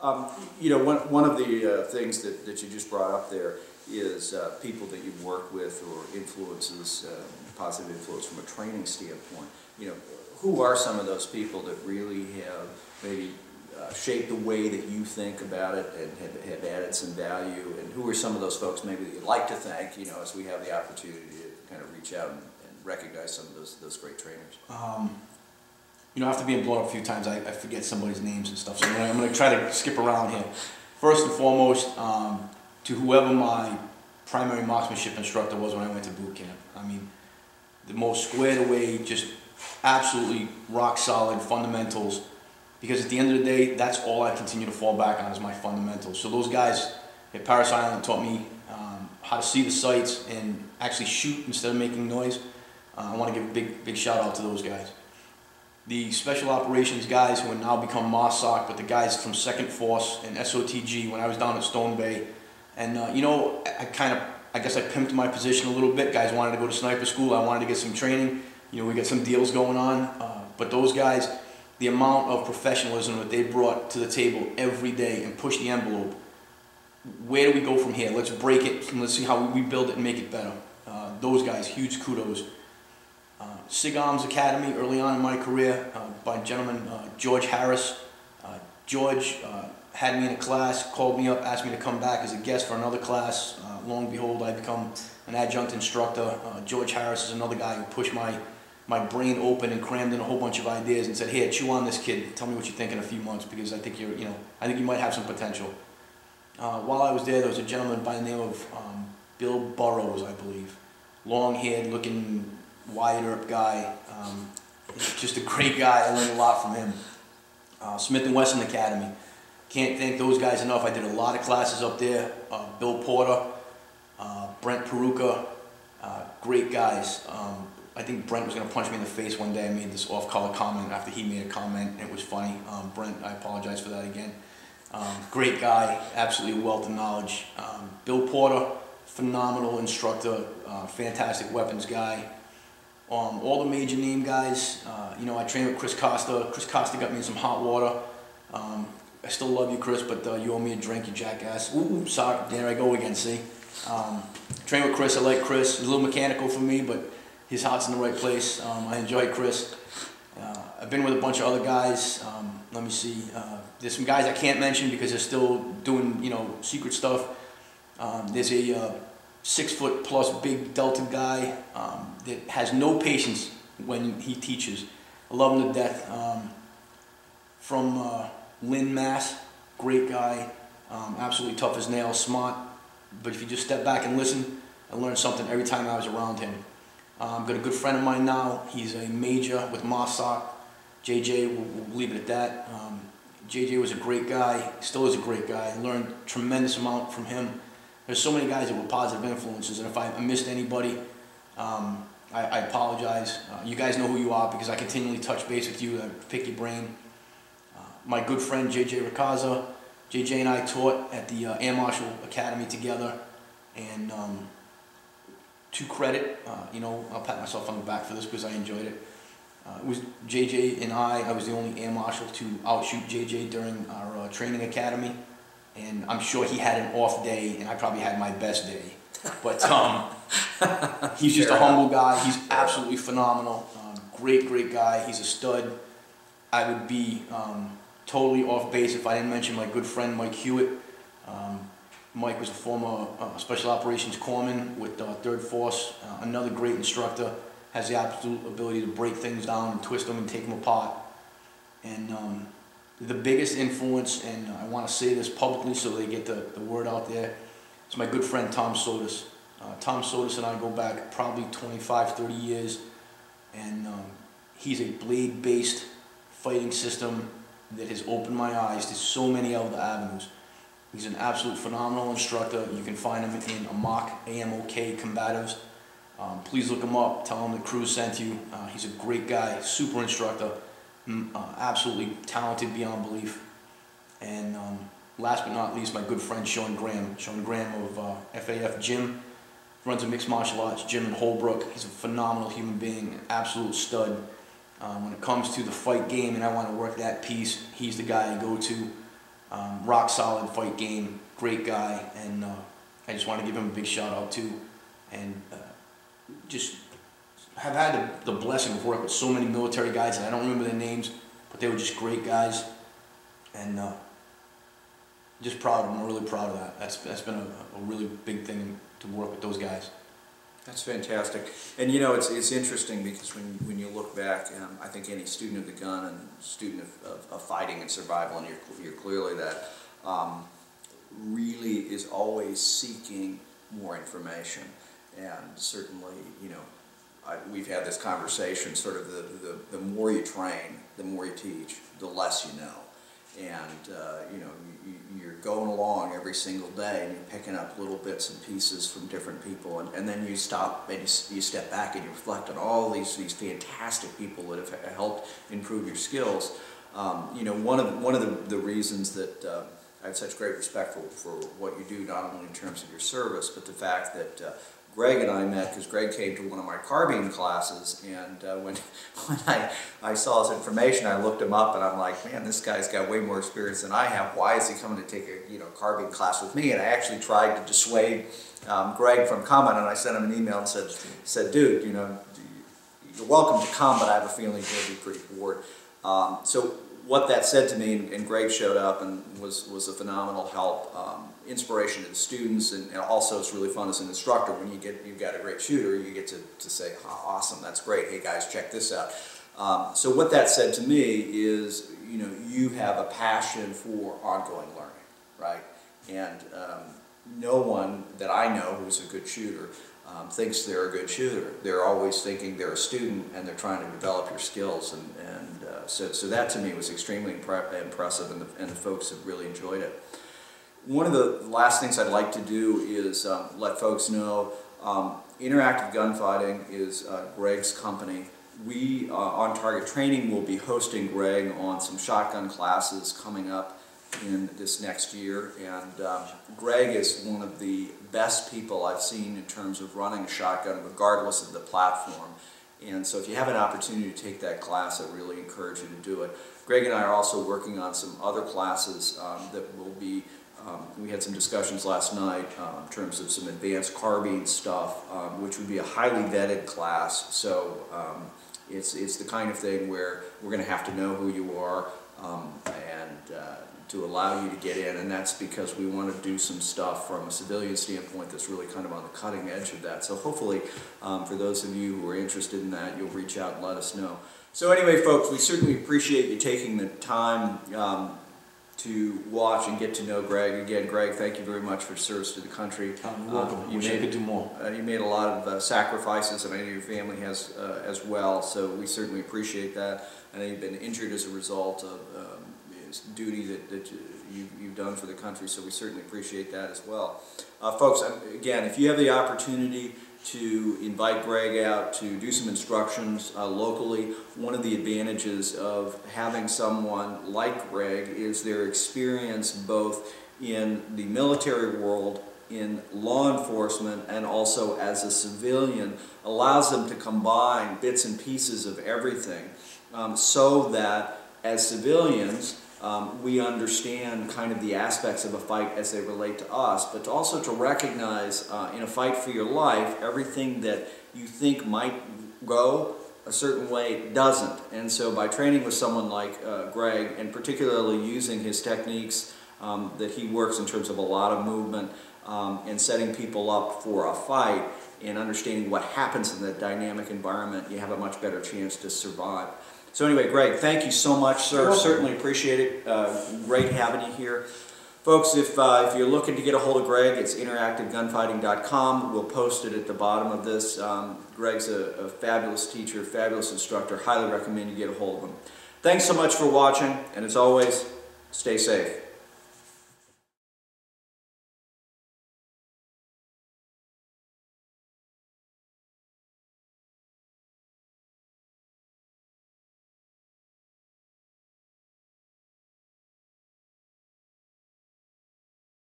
You know, one of the things that you just brought up there is people that you work with or influences, positive influence from a training standpoint. You know, who are some of those people that really have maybe shaped the way that you think about it and have added some value? And who are some of those folks maybe that you'd like to thank, you know, as we have the opportunity to kind of reach out and recognize some of those great trainers? You know, after being blown up a few times, I forget somebody's names and stuff, so I'm going to try to skip around here. First and foremost, to whoever my primary marksmanship instructor was when I went to boot camp. I mean, the most squared away, just absolutely rock solid fundamentals, because at the end of the day, that's all I continue to fall back on is my fundamentals. So those guys at Paris Island taught me how to see the sights and actually shoot instead of making noise. I want to give a big shout out to those guys. The special operations guys who have now become MOSOC, but the guys from 2nd Force and SOTG when I was down at Stone Bay. And you know, I guess I pimped my position a little bit. Guys wanted to go to sniper school, I wanted to get some training. You know, we got some deals going on. But those guys, the amount of professionalism that they brought to the table every day and push the envelope. Where do we go from here? Let's break it and let's see how we build it and make it better. Those guys, huge kudos. SIG Arms Academy early on in my career by a gentleman, George Harris. George had me in a class, called me up, asked me to come back as a guest for another class. Lo and behold, I become an adjunct instructor. George Harris is another guy who pushed my brain open and crammed in a whole bunch of ideas and said, "Here, chew on this, kid. Tell me what you think in a few months, because I think I think you might have some potential." While I was there was a gentleman by the name of Bill Burrows, I believe. Long-haired, looking, Wyatt Earp guy, just a great guy. I learned a lot from him. Smith & Wesson Academy, can't thank those guys enough. I did a lot of classes up there. Bill Porter, Brent Peruka, great guys. I think Brent was going to punch me in the face one day. I made this off-color comment after he made a comment, and it was funny. Brent, I apologize for that again. Great guy, absolutely a wealth of knowledge. Bill Porter, phenomenal instructor, fantastic weapons guy. All the major name guys, you know, I trained with Chris Costa. Chris Costa got me in some hot water. I still love you, Chris, but you owe me a drink, you jackass. Ooh, sorry, there I go again, see? Trained with Chris, I like Chris. He's a little mechanical for me, but his heart's in the right place. I enjoy Chris. I've been with a bunch of other guys. Let me see. There's some guys I can't mention because they're still doing, you know, secret stuff. There's a 6-foot plus big Delta guy that has no patience when he teaches. I love him to death. From Lynn, Mass, great guy, absolutely tough as nails, smart. But if you just step back and listen, I learned something every time I was around him. I've got a good friend of mine now. He's a major with MOSOC. JJ, we'll leave it at that. JJ was a great guy, still is a great guy. I learned a tremendous amount from him. There's so many guys that were positive influences, and if I missed anybody, I apologize. You guys know who you are because I continually touch base with you. I pick your brain. My good friend JJ Ricazza. JJ and I taught at the Air Marshal Academy together, and to credit, you know, I'll pat myself on the back for this because I enjoyed it. It was JJ and I was the only Air Marshal to outshoot JJ during our training academy. And I'm sure he had an off day, and I probably had my best day. But he's just a humble guy. He's absolutely phenomenal. Great guy. He's a stud. I would be totally off base if I didn't mention my good friend Mike Hewitt. Mike was a former Special Operations Corpsman with 3rd Force. Another great instructor. Has the absolute ability to break things down and twist them and take them apart. And the biggest influence, and I want to say this publicly so they get the word out there, is my good friend Tom Sotis. Tom Sotis and I go back probably 25, 30 years, and he's a blade-based fighting system that has opened my eyes to so many other avenues. He's an absolute phenomenal instructor. You can find him in AMOK, AMOK Combatives. Please look him up, tell him that Cruz sent you. He's a great guy, super instructor, absolutely talented beyond belief. And last but not least, my good friend Sean Graham. Sean Graham of FAF Gym, runs a mixed martial arts gym in Holbrook. He's a phenomenal human being, an absolute stud. When it comes to the fight game and I want to work that piece, he's the guy I go to. rock solid fight game, great guy, and I just want to give him a big shout out too, and just have had the blessing of working with so many military guys, and I don't remember their names, but they were just great guys, and just proud of them. I'm really proud of that. That's been a really big thing to work with those guys. That's fantastic. And you know, it's interesting because when you look back, I think any student of the gun and student of fighting and survival, and you're clearly that, really is always seeking more information. And certainly, you know, we've had this conversation, sort of the more you train, the more you teach, the less you know. And you know, you're going along every single day and you're picking up little bits and pieces from different people, and then you stop and you step back and you reflect on all these fantastic people that have helped improve your skills. You know, one of the reasons that I have such great respect for what you do, not only in terms of your service, but the fact that Greg and I met because Greg came to one of my carbine classes, and when I saw his information, I looked him up and I'm like, man, this guy's got way more experience than I have. Why is he coming to take a carbine class with me? And I actually tried to dissuade Greg from coming, and I sent him an email and said, dude, you know, you're welcome to come, but I have a feeling you'll be pretty bored. So what that said to me, and Greg showed up and was a phenomenal help, inspiration to the students, and also it's really fun as an instructor when you've got a great shooter, you get to say, oh, awesome, that's great, hey guys, check this out. So what that said to me is, you know, you have a passion for ongoing learning, right? And no one that I know who's a good shooter thinks they're a good shooter. They're always thinking they're a student and they're trying to develop your skills, and so that to me was extremely impressive, and the folks have really enjoyed it. One of the last things I'd like to do is let folks know Interactive Gunfighting is Greg's company. We, on Target Training, will be hosting Greg on some shotgun classes coming up in this next year, and Greg is one of the best people I've seen in terms of running a shotgun regardless of the platform. And so if you have an opportunity to take that class, I really encourage you to do it. Greg and I are also working on some other classes that will be, we had some discussions last night in terms of some advanced carbine stuff, which would be a highly vetted class. So it's the kind of thing where we're going to have to know who you are and to allow you to get in, and that's because we want to do some stuff from a civilian standpoint that's really kind of on the cutting edge of that. So hopefully for those of you who are interested in that, you'll reach out and let us know. So anyway, folks, we certainly appreciate you taking the time to watch and get to know Greg. Again, Greg, thank you very much for service to the country. You're welcome. Wish I could do more. You made a lot of sacrifices, and I know your family has as well, so we certainly appreciate that. I know you've been injured as a result of duty that you've done for the country, so we certainly appreciate that as well. Folks, again, if you have the opportunity to invite Greg out to do some instructions locally, one of the advantages of having someone like Greg is their experience both in the military world, in law enforcement, and also as a civilian, allows them to combine bits and pieces of everything so that as civilians we understand kind of the aspects of a fight as they relate to us, but also to recognize in a fight for your life, everything that you think might go a certain way doesn't. And so by training with someone like Greg, and particularly using his techniques that he works in terms of a lot of movement and setting people up for a fight and understanding what happens in that dynamic environment, you have a much better chance to survive. So anyway, Greg, thank you so much, sir. Certainly appreciate it. Great having you here. Folks, if you're looking to get a hold of Greg, it's interactivegunfighting.com. We'll post it at the bottom of this. Greg's a fabulous teacher, fabulous instructor. Highly recommend you get a hold of him. Thanks so much for watching, and as always, stay safe.